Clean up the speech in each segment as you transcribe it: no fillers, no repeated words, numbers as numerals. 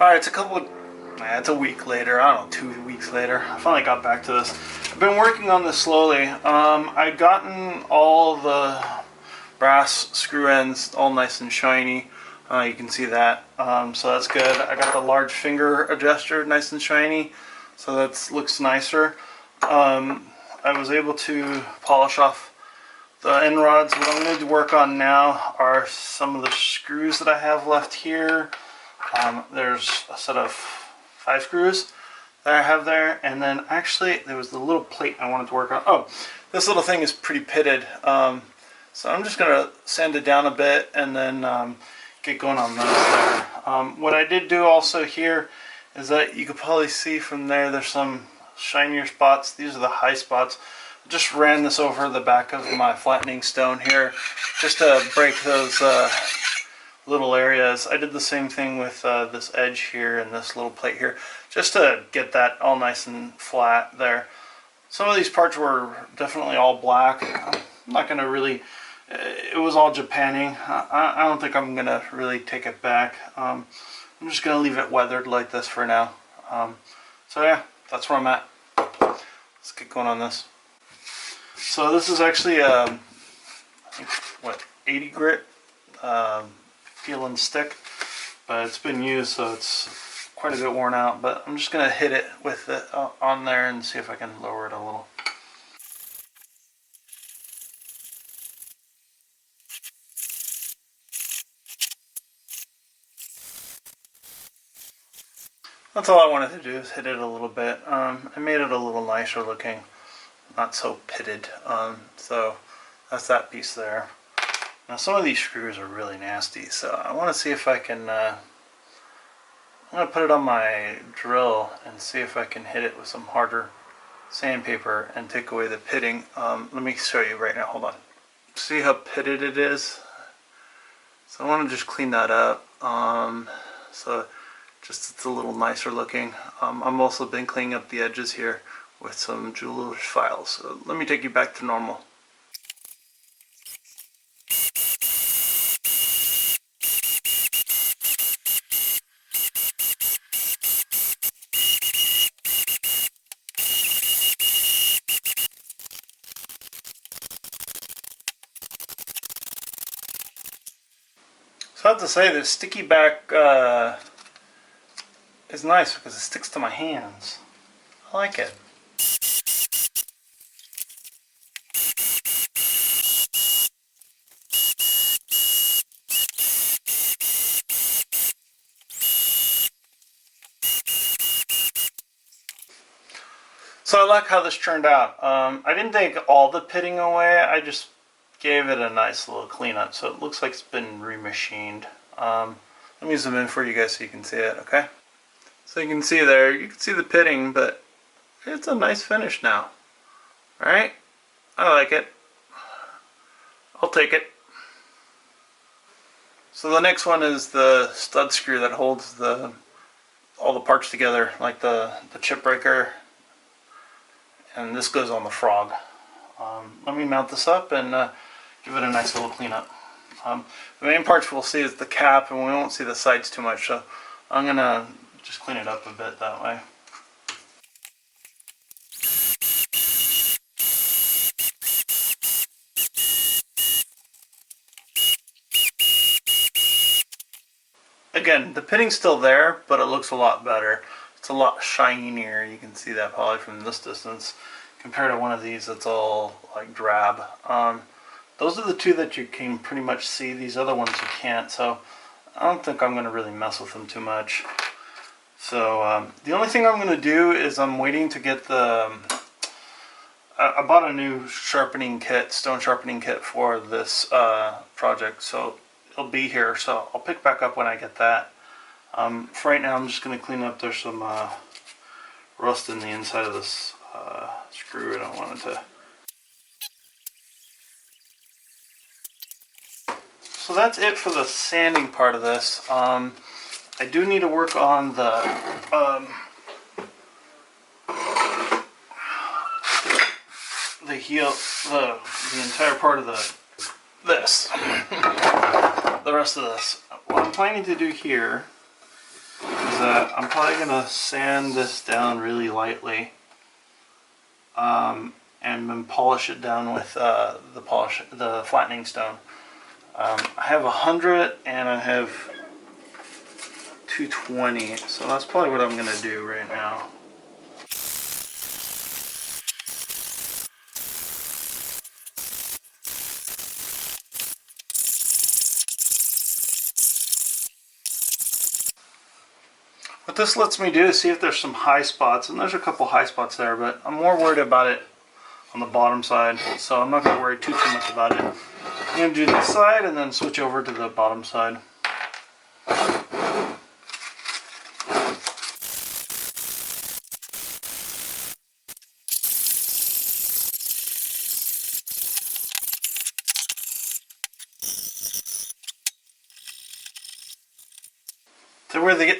Alright, it's a week later, I don't know, 2 weeks later. I finally got back to this. I've been working on this slowly. I've gotten all the brass screw ends all nice and shiny. You can see that, so that's good. I got the large finger adjuster nice and shiny, so that looks nicer. I was able to polish off the end rods. What I'm going to work on now are some of the screws that I have left here. There's a set of 5 screws that I have there, and then actually there was the little plate I wanted to work on. Oh, this little thing is pretty pitted, so I'm just going to sand it down a bit and then get going on those there. What I did do also here is that you could probably see from there, there's some shinier spots. These are the high spots. I just ran this over the back of my flattening stone here just to break those little areas. I did the same thing with this edge here and this little plate here, just to get that all nice and flat there. Some of these parts were definitely all black. I'm not going to really, it was all Japanning. I don't think I'm going to really take it back. I'm just going to leave it weathered like this for now. So yeah, that's where I'm at. Let's get going on this. So this is actually, I think, what, 80 grit peel and stick, but it's been used, so it's quite a bit worn out. But I'm just going to hit it with it on there and see if I can lower it a little. That's all I wanted to do, is hit it a little bit. I made it a little nicer looking, not so pitted. So that's that piece there. Now some of these screws are really nasty, so I want to see if I can, I'm going to put it on my drill and see if I can hit it with some harder sandpaper and take away the pitting. Let me show you right now, hold on. See how pitted it is? So I want to just clean that up. So just it's a little nicer looking. I've also been cleaning up the edges here with some jeweler's files. So let me take you back to normal. So I have to say, the sticky back is nice because it sticks to my hands. I like it. So I like how this turned out. I didn't take all the pitting away, I just gave it a nice little cleanup, so it looks like it's been remachined. Let me zoom in for you guys so you can see it, okay? So you can see there, you can see the pitting, but it's a nice finish now. Alright? I like it. I'll take it. So the next one is the stud screw that holds all the parts together, like the chip breaker, and this goes on the frog. Let me mount this up and give it a nice little cleanup. The main parts we'll see is the cap, and we won't see the sides too much, so I'm going to just clean it up a bit that way. Again, the pitting's still there, but it looks a lot better. It's a lot shinier. You can see that probably from this distance compared to one of these that's all like drab. Those are the two that you can pretty much see. These other ones you can't, so I don't think I'm going to really mess with them too much. So the only thing I'm going to do is I'm waiting to get the... I bought a new sharpening kit, stone sharpening kit for this project, so it'll be here. So I'll pick back up when I get that. For right now, I'm just going to clean up. There's some rust in the inside of this screw. I don't want it to... So that's it for the sanding part of this. I do need to work on the heel, the entire part of this, the rest of this. What I'm planning to do here is that I'm probably going to sand this down really lightly and then polish it down with the flattening stone. I have 100 and I have 220, so that's probably what I'm going to do right now. What this lets me do is see if there's some high spots, and there's a couple high spots there, but I'm more worried about it on the bottom side, so I'm not going to worry too much about it. I'm going to do this side and then switch over to the bottom side.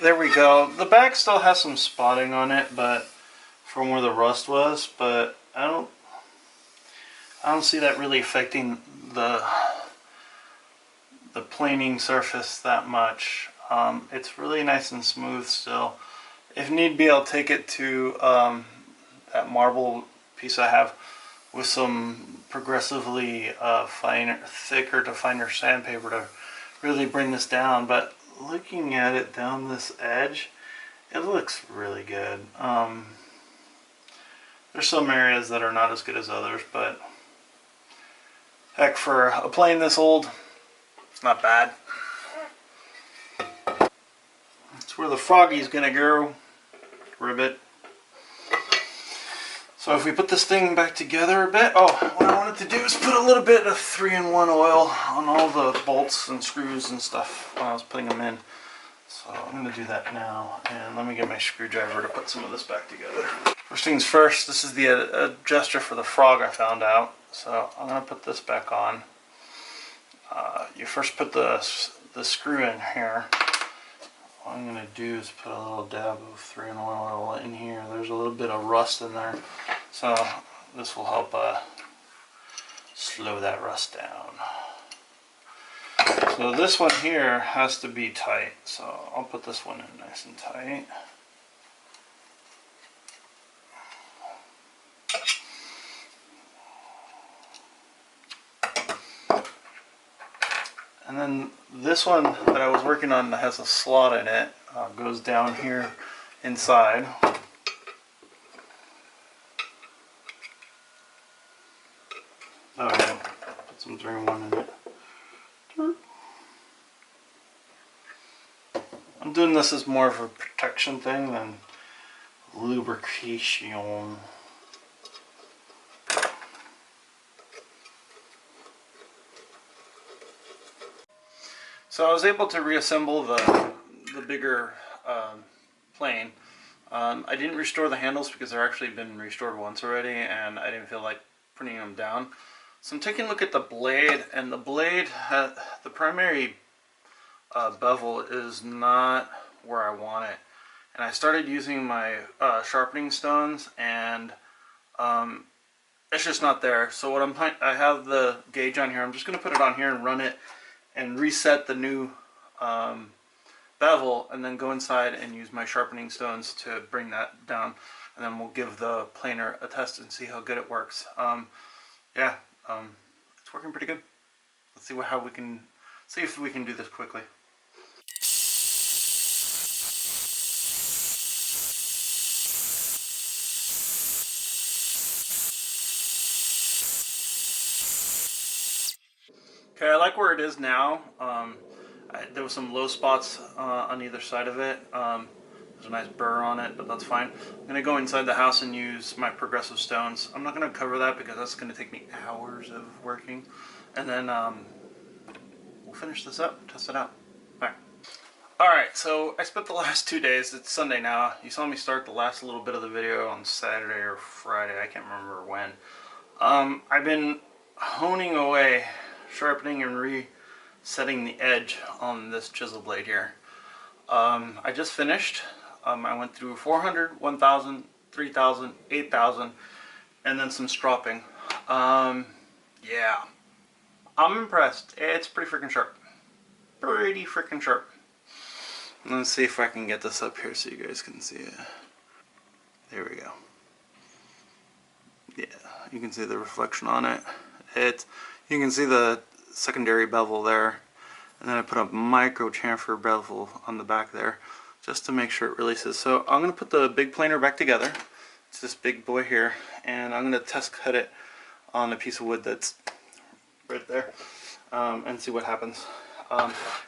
There we go. The back still has some spotting on it, but from where the rust was, but I don't see that really affecting the planing surface that much. It's really nice and smooth still. If need be, I'll take it to that marble piece I have with some progressively thicker to finer sandpaper to really bring this down. But looking at it down this edge, it looks really good. There's some areas that are not as good as others, but heck, for a plane this old, it's not bad. That's where the froggy's gonna go. Ribbit. So if we put this thing back together a bit, what I wanted to do is put a little bit of 3-in-1 oil on all the bolts and screws and stuff when I was putting them in. So I'm going to do that now, and let me get my screwdriver to put some of this back together. First things first, this is the adjuster for the frog I found out. So I'm going to put this back on. You first put the screw in here. What I'm going to do is put a little dab of 3-in-1 oil in here. There's a little bit of rust in there, so this will help slow that rust down. So this one here has to be tight, so I'll put this one in nice and tight. And then this one that I was working on that has a slot in it goes down here inside. Oh yeah, put some 3-in-1 in it. I'm doing this as more of a protection thing than lubrication. So I was able to reassemble the bigger plane. I didn't restore the handles because they're actually been restored once already, and I didn't feel like putting them down. So I'm taking a look at the blade, and the blade, the primary bevel is not where I want it. And I started using my sharpening stones, and it's just not there. So what I have the gauge on here. I'm just going to put it on here and run it and reset the new bevel, and then go inside and use my sharpening stones to bring that down, and then we'll give the planer a test and see how good it works. Yeah, it's working pretty good. Let's see see if we can do this quickly. Okay, I like where it is now. There was some low spots on either side of it. There's a nice burr on it, but that's fine. I'm going to go inside the house and use my progressive stones. I'm not going to cover that because that's going to take me hours of working. And then we'll finish this up, test it out. Bye. Alright, so I spent the last 2 days, it's Sunday now. You saw me start the last little bit of the video on Saturday or Friday, I can't remember when. I've been honing away, sharpening and resetting the edge on this chisel blade here. I just finished. I went through 400, 1000, 3000, 8000, and then some stropping. Yeah, I'm impressed. It's pretty freaking sharp. Pretty freaking sharp. Let's see if I can get this up here so you guys can see it. There we go. Yeah, you can see the reflection on it. You can see the secondary bevel there, and then I put a micro chamfer bevel on the back there just to make sure it releases. So I'm going to put the big planer back together. It's this big boy here, and I'm going to test cut it on a piece of wood that's right there and see what happens.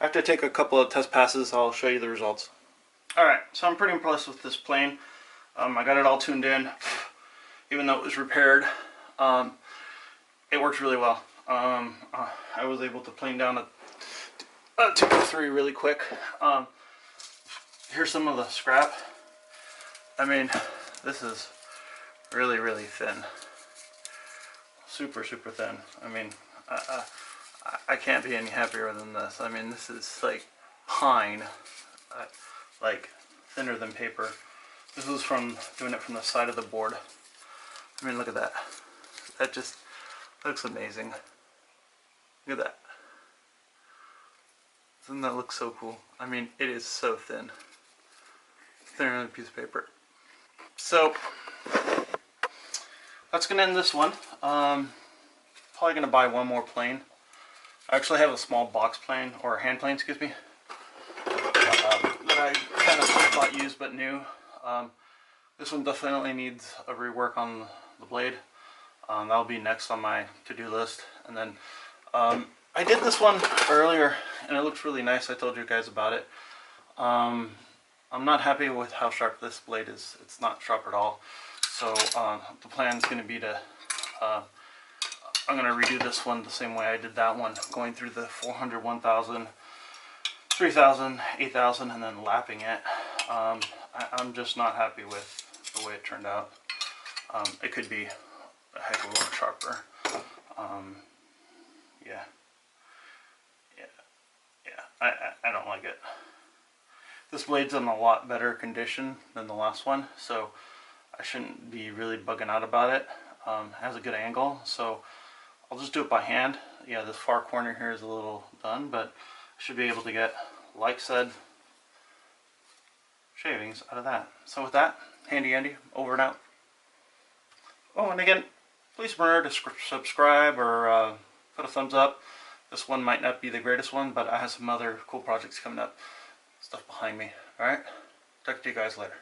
After I take a couple of test passes, I'll show you the results. Alright, so I'm pretty impressed with this plane. I got it all tuned in, even though it was repaired. It works really well. I was able to plane down a 203 really quick. Here's some of the scrap. I mean, this is really, really thin. Super, super thin. I mean, I can't be any happier than this. I mean, this is like pine, like thinner than paper. This was from doing it from the side of the board. I mean, look at that. That just looks amazing. Look at that. Doesn't that look so cool? I mean, it is so thin. Thinner than a piece of paper. So, that's going to end this one. Probably going to buy one more plane. I actually have a small box plane, or hand plane, excuse me, that I kind of bought used but new. This one definitely needs a rework on the blade. That'll be next on my to-do list. And then I did this one earlier, and it looks really nice. I told you guys about it. I'm not happy with how sharp this blade is. It's not sharp at all. So the plan is going to be to I'm going to redo this one the same way I did that one, going through the 400, 1000, 3000, 8000, and then lapping it. I'm just not happy with the way it turned out. It could be a heck of a lot sharper. I don't like it. This blade's in a lot better condition than the last one, so I shouldn't be really bugging out about it. It has a good angle, so I'll just do it by hand. Yeah, this far corner here is a little done, but I should be able to get, like said, shavings out of that. So with that, Handy Andy, over and out. Oh, and again, please remember to subscribe or put a thumbs up. This one might not be the greatest one, but I have some other cool projects coming up. Stuff behind me. Alright? Talk to you guys later.